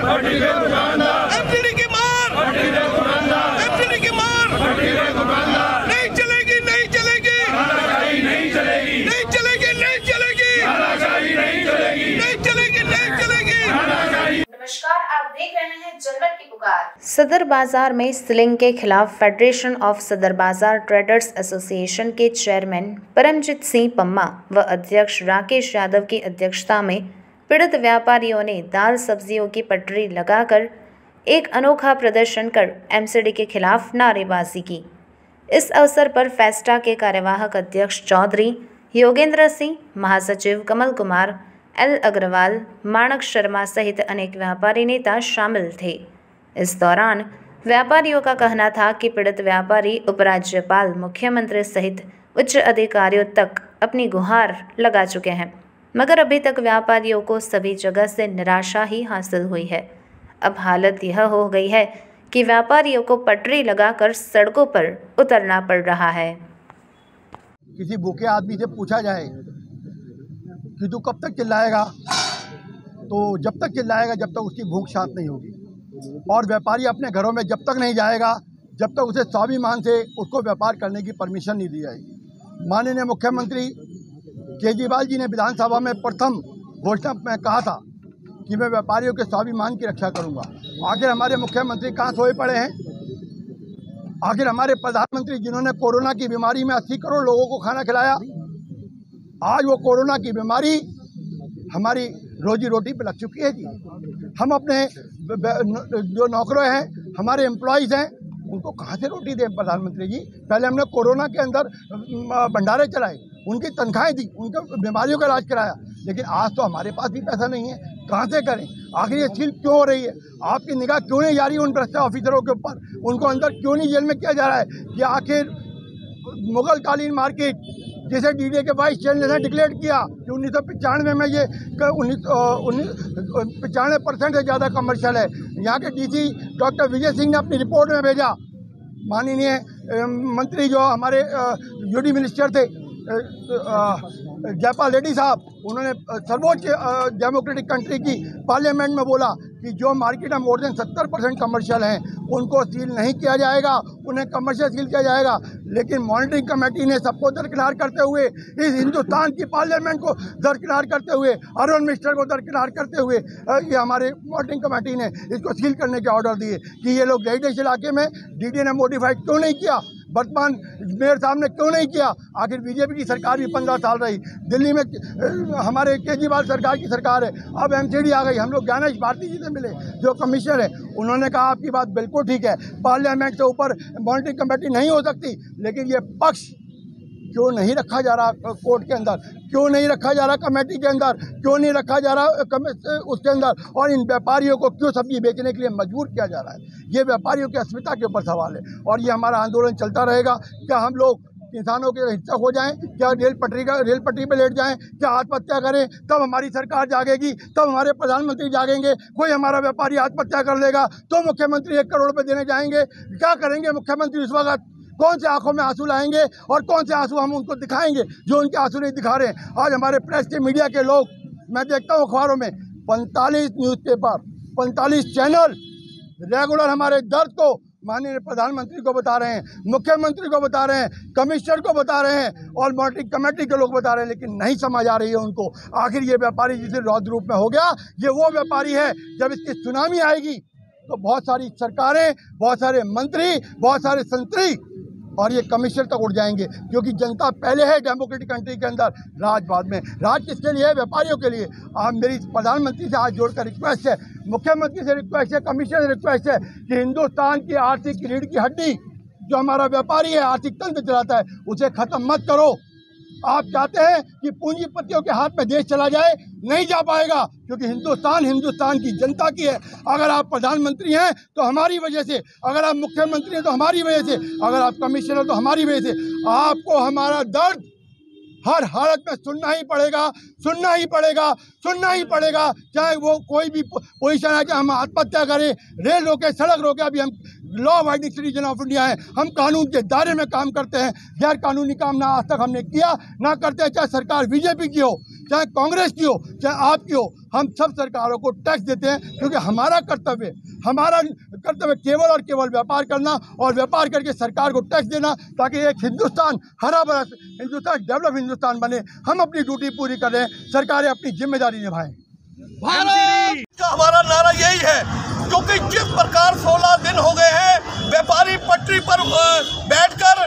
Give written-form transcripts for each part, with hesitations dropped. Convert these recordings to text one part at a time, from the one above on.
MCD की मार, MCD की मार, नहीं चलेगी, नहीं चलेगी, नहीं चलेगी, नहीं चलेगी, नहीं चलेगी, नहीं चलेगी, नहीं चलेगी। नमस्कार, आप देख रहे हैं जनमत की पुकार। सदर बाजार में सीलिंग के खिलाफ फेडरेशन ऑफ सदर बाजार ट्रेडर्स एसोसिएशन के चेयरमैन परमजीत सिंह पम्मा व अध्यक्ष राकेश यादव की अध्यक्षता में पीड़ित व्यापारियों ने दाल सब्जियों की पटरी लगाकर एक अनोखा प्रदर्शन कर एमसीडी के खिलाफ नारेबाजी की। इस अवसर पर फेस्टा के कार्यवाहक अध्यक्ष चौधरी योगेंद्र सिंह, महासचिव कमल कुमार, एल अग्रवाल, माणक शर्मा सहित अनेक व्यापारी नेता शामिल थे। इस दौरान व्यापारियों का कहना था कि पीड़ित व्यापारी उपराज्यपाल, मुख्यमंत्री सहित उच्च अधिकारियों तक अपनी गुहार लगा चुके हैं, मगर अभी तक व्यापारियों को सभी जगह से निराशा ही हासिल हुई है। अब हालत यह हो गई है कि व्यापारियों को पटरी लगाकर सड़कों पर उतरना पड़ रहा है। किसी भूखे आदमी से पूछा जाए कि तू कब तक चिल्लाएगा, तो जब तक चिल्लाएगा जब तक उसकी भूख शांत नहीं होगी। और व्यापारी अपने घरों में जब तक नहीं जाएगा जब तक उसे स्वाभिमान से उसको व्यापार करने की परमिशन नहीं दी जाएगी। माननीय मुख्यमंत्री केजरीवाल जी ने विधानसभा में प्रथम घोषणा में कहा था कि मैं व्यापारियों के स्वाभिमान की रक्षा करूंगा। आखिर हमारे मुख्यमंत्री कहाँ सोए पड़े हैं? आखिर हमारे प्रधानमंत्री जिन्होंने कोरोना की बीमारी में 80 करोड़ लोगों को खाना खिलाया, आज वो कोरोना की बीमारी हमारी रोजी रोटी पे लग चुकी है जी। हम अपने जो नौकरों हैं, हमारे एम्प्लॉयज़ हैं, उनको कहाँ से रोटी दें प्रधानमंत्री जी? पहले हमने कोरोना के अंदर भंडारे चलाए, उनकी तनख्वाहें दी, उनके बीमारियों का इलाज कराया, लेकिन आज तो हमारे पास भी पैसा नहीं है, कहाँ से करें? आखिर ये सील क्यों हो रही है? आपकी निगाह क्यों नहीं जा रही उन भ्रष्ट ऑफिसरों के ऊपर? उनको अंदर क्यों नहीं जेल में किया जा रहा है? कि आखिर मुगल कालीन मार्केट जिसे डीडीए के वाइस चेयरमैन ने डिक्लेयर किया कि 1995 में ये 95% से ज़्यादा कमर्शियल है। यहाँ के डीसी डॉक्टर विजय सिंह ने अपनी रिपोर्ट में भेजा। माननीय मंत्री जो हमारे यूडी मिनिस्टर थे जयपाल रेड्डी साहब, उन्होंने सर्वोच्च डेमोक्रेटिक कंट्री की पार्लियामेंट में बोला कि जो मार्केट में मोर देन 70% कमर्शियल हैं उनको सील नहीं किया जाएगा, उन्हें कमर्शियल सील किया जाएगा। लेकिन मॉनिटरिंग कमेटी ने सबको दरकिनार करते हुए, इस हिंदुस्तान की पार्लियामेंट को दरकिनार करते हुए, अरुण मिस्टर को दरकिनार करते हुए ये हमारे मॉनिटरिंग कमेटी ने इसको सील करने के ऑर्डर दिए कि ये लोग रेजिडेंशियल इलाके में डीडीए ने मॉडिफाइड क्यों नहीं किया, वर्तमान मेयर साहब ने क्यों नहीं किया? आखिर बीजेपी की सरकार भी 15 साल रही, दिल्ली में हमारे केजरीवाल सरकार की सरकार है, अब एमसीडी आ गई। हम लोग ज्ञानेश भारती जी से मिले जो कमिश्नर है, उन्होंने कहा आपकी बात बिल्कुल ठीक है, पार्लियामेंट से ऊपर मॉनिटरिंग कमेटी नहीं हो सकती, लेकिन ये पक्ष क्यों नहीं रखा जा रहा कोर्ट के अंदर, क्यों नहीं रखा जा रहा कमेटी के अंदर, क्यों नहीं रखा जा रहा उसके अंदर, और इन व्यापारियों को क्यों सब्जी बेचने के लिए मजबूर किया जा रहा है? ये व्यापारियों की अस्मिता के ऊपर सवाल है और ये हमारा आंदोलन चलता रहेगा। क्या हम लोग किसानों के हिस्सा हो जाएं? क्या रेल पटरी पे लेट जाएं? क्या आत्महत्या करें? तब हमारी सरकार जागेगी, तब हमारे प्रधानमंत्री जागेंगे। कोई हमारा व्यापारी आत्महत्या कर लेगा तो मुख्यमंत्री 1 करोड़ रुपये देने जाएंगे। क्या करेंगे मुख्यमंत्री उस वक्त? कौन से आंखों में आंसू लाएंगे और कौन से आंसू हम उनको दिखाएंगे जो उनके आंसू नहीं दिखा रहे हैं? आज हमारे प्रेस के मीडिया के लोग, मैं देखता हूँ अखबारों में 45 न्यूज़पेपर, 45 चैनल रेगुलर हमारे दर्द को माननीय प्रधानमंत्री को बता रहे हैं, मुख्यमंत्री को बता रहे हैं, कमिश्नर को बता रहे हैं और मॉनिटरिंग कमेटी के लोग बता रहे हैं, लेकिन नहीं समझ आ रही है उनको। आखिर ये व्यापारी जिसे रौद्र रूप में हो गया, ये वो व्यापारी है जब इसकी सुनामी आएगी तो बहुत सारी सरकारें, बहुत सारे मंत्री, बहुत सारे संतरी और ये कमिश्नर तक उड़ जाएंगे, क्योंकि जनता पहले है डेमोक्रेटिक कंट्री के अंदर, राज बाद में। राज किसके लिए है? व्यापारियों के लिए। आप मेरी प्रधानमंत्री से हाथ जोड़कर रिक्वेस्ट है, मुख्यमंत्री से रिक्वेस्ट है, कमिश्नर से रिक्वेस्ट है कि हिंदुस्तान की आर्थिक रीढ़ की हड्डी जो हमारा व्यापारी है, आर्थिक तंत्र चलाता है, उसे खत्म मत करो। आप चाहते हैं कि पूंजीपतियों के हाथ में देश चला जाए, नहीं जा पाएगा, क्योंकि हिंदुस्तान की जनता की है। अगर आप प्रधानमंत्री हैं तो हमारी वजह से, अगर आप मुख्यमंत्री हैं तो हमारी वजह से, अगर आप कमिश्नर हैं तो हमारी वजह से। आपको हमारा दर्द हर हालत में सुनना ही पड़ेगा, सुनना ही पड़ेगा, सुनना ही पड़ेगा, चाहे वो कोई भी पोजीशन है, चाहे हम आत्महत्या करें, रेल रोके, सड़क रोके। अभी हम law abiding citizen of India हैं, हम कानून के दायरे में काम करते हैं। गैर कानूनी काम ना आज तक हमने किया ना करते हैं, चाहे सरकार बीजेपी की हो, चाहे कांग्रेस की हो, चाहे आपकी हो। हम सब सरकारों को टैक्स देते हैं क्योंकि हमारा कर्तव्य केवल और केवल व्यापार करना और व्यापार करके सरकार को टैक्स देना, ताकि एक हिंदुस्तान हरा भरा हिंदुस्तान, डेवलप हिंदुस्तान बने। हम अपनी ड्यूटी पूरी कर रहे हैं, सरकारें अपनी जिम्मेदारी निभाएं। भारत का हमारा नारा यही है, क्योंकि जिस प्रकार 16 दिन हो गए हैं व्यापारी पटरी पर बैठकर,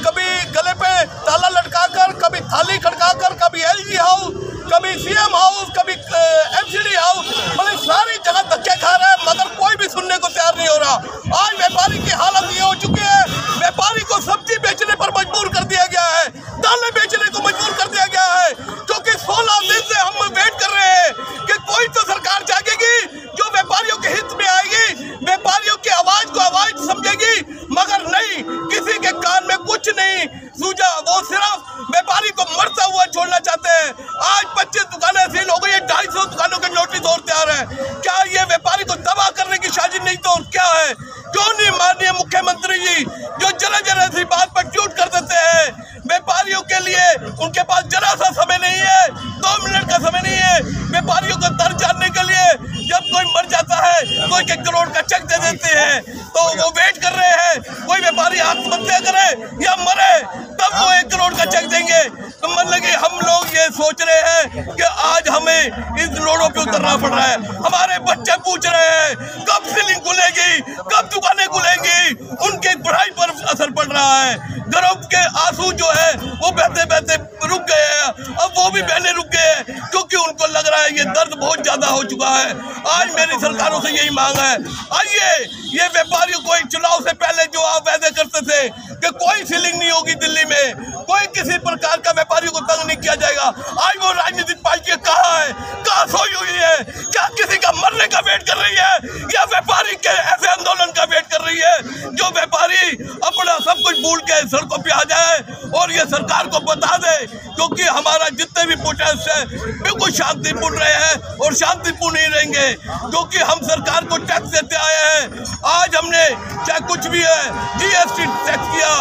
कभी गले पे ताला लटकाकर, कभी थाली खड़काकर, कभी एलजी हाउस, कभी सीएम हाउस, कभी एमसीडी हाउस, मतलब सारी जगह धक्के खा रहे हैं, मगर कोई भी सुनने को तैयार नहीं हो रहा। आज व्यापारी की हालत ये हो चुकी है, व्यापारी को सब्जी बेचने पर मजबूर कर दिया गया है, दालें बेचने को मजबूर कर दिया गया है, क्योंकि 16 दिन से हम वेट कर रहे हैं कि कोई तो सरकार जागेगी जो व्यापारियों के हित में आएगी, व्यापारियों की आवाज को आवाज समझेगी, मगर नहीं, किसी के कान में कुछ नहीं सूझा। वो सिर्फ व्यापारी को मरता हुआ छोड़ना चाहते हैं। आज 25 दुकानें सील हो गई है, 250 दुकानों के नोटिस और तैयार है। क्या ये व्यापारी को तबाह करने की साजिश नहीं तो और क्या है? क्यों नहीं माननीय मुख्यमंत्री जी जो जरा सी बात पर ट्वीट कर देते हैं? व्यापारियों के लिए उनके पास जरा सा समय नहीं है, 2 मिनट का समय नहीं है व्यापारियों को दर्द जानने के लिए। जब कोई मर जाता है तो 1 करोड़ का चेक दे देते हैं, तो वो वेट कर रहे हैं कोई व्यापारी आत्महत्या करे या मरे तब वो 1 करोड़ का चेक देंगे। तो मतलब कि हम लोग ये सोच रहे हैं कि आज हमें इस रोडों पे उतरना पड़ रहा है। हमारे बच्चे पूछ रहे हैं कब सीलिंग खुलेगी, कब दुकानें खुलेंगी, उनके पढ़ाई पर असर पड़ रहा है। घरों के आंसू जो है वो बहते बहते रुक गए हैं, अब वो भी बहने रुक गए हैं, क्योंकि उनको लग रहा है ये दर्द बहुत ज्यादा हो चुका है। आज मेरी सरकारों से यही मांग है, आइए ये व्यापारियों को एक चुनाव से पहले जो आप वादे करते थे कि कोई सीलिंग नहीं होगी दिल्ली में, कोई किसी प्रकार का व्यापारियों को तंग नहीं किया जाएगा, आज वो राजनीतिक पार्टी कहाँ है, कहाँ सोई हुई है? क्या किसी का मरने का वेट कर रही है या व्यापारी के ऐसे आंदोलन का वेट कर रही है जो व्यापारी अपना सब कुछ भूल के सड़कों पे आ जाए और ये सरकार को बता दे? क्योंकि हमारा जितने भी प्रोटेस्ट है बिल्कुल शांतिपूर्ण रहे हैं और शांतिपूर्ण ही रहेंगे, क्योंकि हम सरकार को टैक्स देते आए हैं। आज हमने चाहे कुछ भी है जीएसटी टैक्स किया,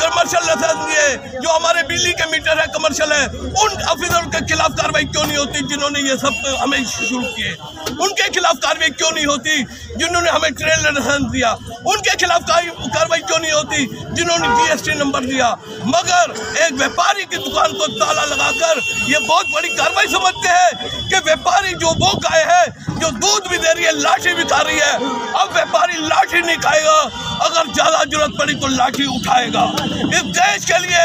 कमर्शियल लाइसेंस दिए, जो हमारे बिजली के मीटर है कमर्शियल है, उन ऑफिसरों के खिलाफ कार्रवाई क्यों नहीं होती जिन्होंने ये सब हमें शुरू किए? उनके खिलाफ कार्रवाई क्यों नहीं होती जिन्होंने हमें ट्रेड लाइसेंस दिया? उनके खिलाफ कार्रवाई क्यों नहीं होती जिन्होंने जीएसटी नंबर दिया? मगर एक व्यापारी की दुकान को ताला लगाकर ये बहुत बड़ी कार्रवाई समझते हैं कि व्यापारी जो वो गाय है जो दूध भी दे रही है, लाठी भी खा रही है, अब व्यापारी लाठी नहीं खाएगा, अगर ज्यादा जरूरत पड़ी तो लाठी उठाएगा। इस देश के लिए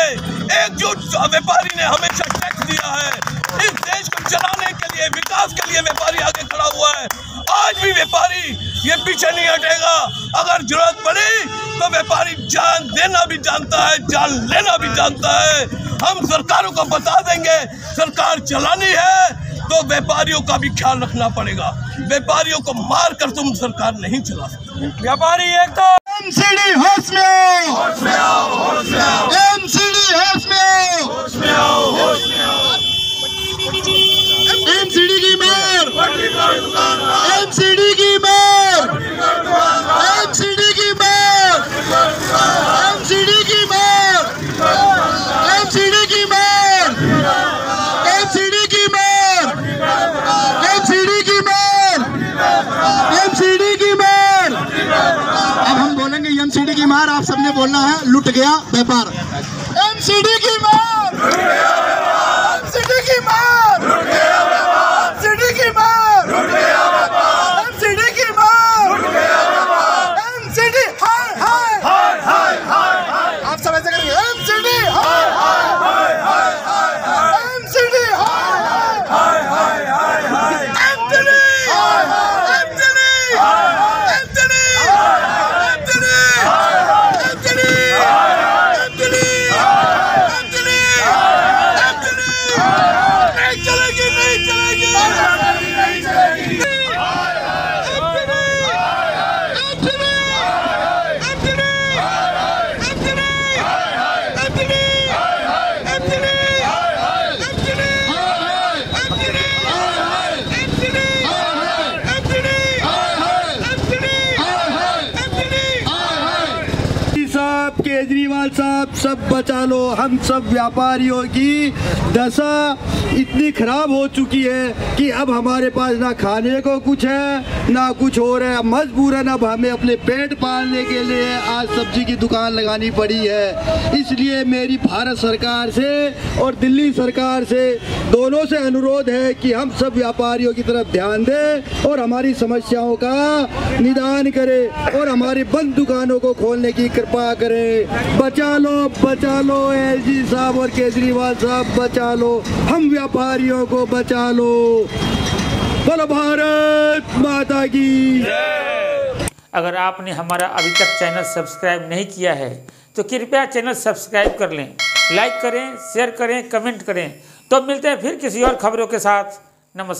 एकजुट व्यापारी ने हमेशा टैक्स दिया है, इस देश को चलाने के लिए, विकास के लिए व्यापारी आगे खड़ा हुआ है। आज भी व्यापारी ये पीछे नहीं हटेगा, अगर जरूरत पड़ी तो व्यापारी जान देना भी जानता है, जान लेना भी जानता है। हम सरकारों को बता देंगे सरकार चलानी है तो व्यापारियों का भी ख्याल रखना पड़ेगा, व्यापारियों को मार कर तुम सरकार नहीं चला सकते। व्यापारी एक तो एमसीडी होश में आओ, होश में आओ, होश में आओ, एमसीडी होश में आओ, होश में आओ, होश में आओ, एमसीडी की मार, एमसीडी की मार, एमसीडी की मार, एमसीडी की मार, एमसीडी की मार, एमसीडी की मार, एमसीडी की मार, एमसीडी की मार। अब हम बोलेंगे एमसीडी की मार, आप सबने बोलना है लुट गया व्यापार। एमसीडी की मार, एमसीडी की मार, एमसीडी की मार, एमसीडी की मार, एमसीडी हाय हाय हाय हाय हाय। आप सब ऐसे करेंगे एमसीडी हाय हाय हाय हाय हाय, एमसीडी हाय हाय हाय हाय हाय, एमसीडी हाय हाय, एमसीडी हाय हाय, एमसीडी हाय हाय, एमसीडी हाय हाय, एमसीडी हाय हाय, एमसीडी हाय हाय, एमसीडी साहब सब बचा लो। हम सब व्यापारियों की दशा इतनी खराब हो चुकी है कि अब हमारे पास ना खाने को कुछ है ना कुछ और है। मजबूरन अब हमें अपने पेट पालने के लिए आज सब्जी की दुकान लगानी पड़ी है। इसलिए मेरी भारत सरकार से और दिल्ली सरकार से दोनों से अनुरोध है कि हम सब व्यापारियों की तरफ ध्यान दें और हमारी समस्याओं का निदान करें और हमारी बंद दुकानों को खोलने की कृपा करें। बचा लो एलजी साहब और केजरीवाल साहब, बचा लो हम व्यापारियों को, बचा लो। बोलो भारत माता की। अगर आपने हमारा अभी तक चैनल सब्सक्राइब नहीं किया है तो कृपया चैनल सब्सक्राइब कर लें, लाइक करें, शेयर करें, कमेंट करें। तो मिलते हैं फिर किसी और खबरों के साथ। नमस्कार।